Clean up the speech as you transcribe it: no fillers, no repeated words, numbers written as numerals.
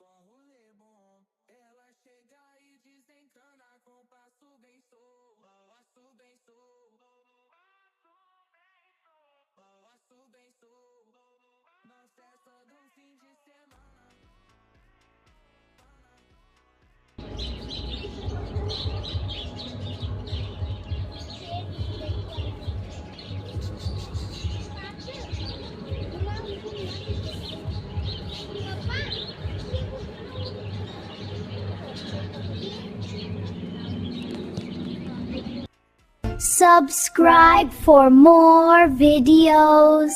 com rolê bom. Ela chega e desencana com passo bem sou. Passo bem sou. Passo bem sou. Na festa do fim de semana. Subscribe for more videos.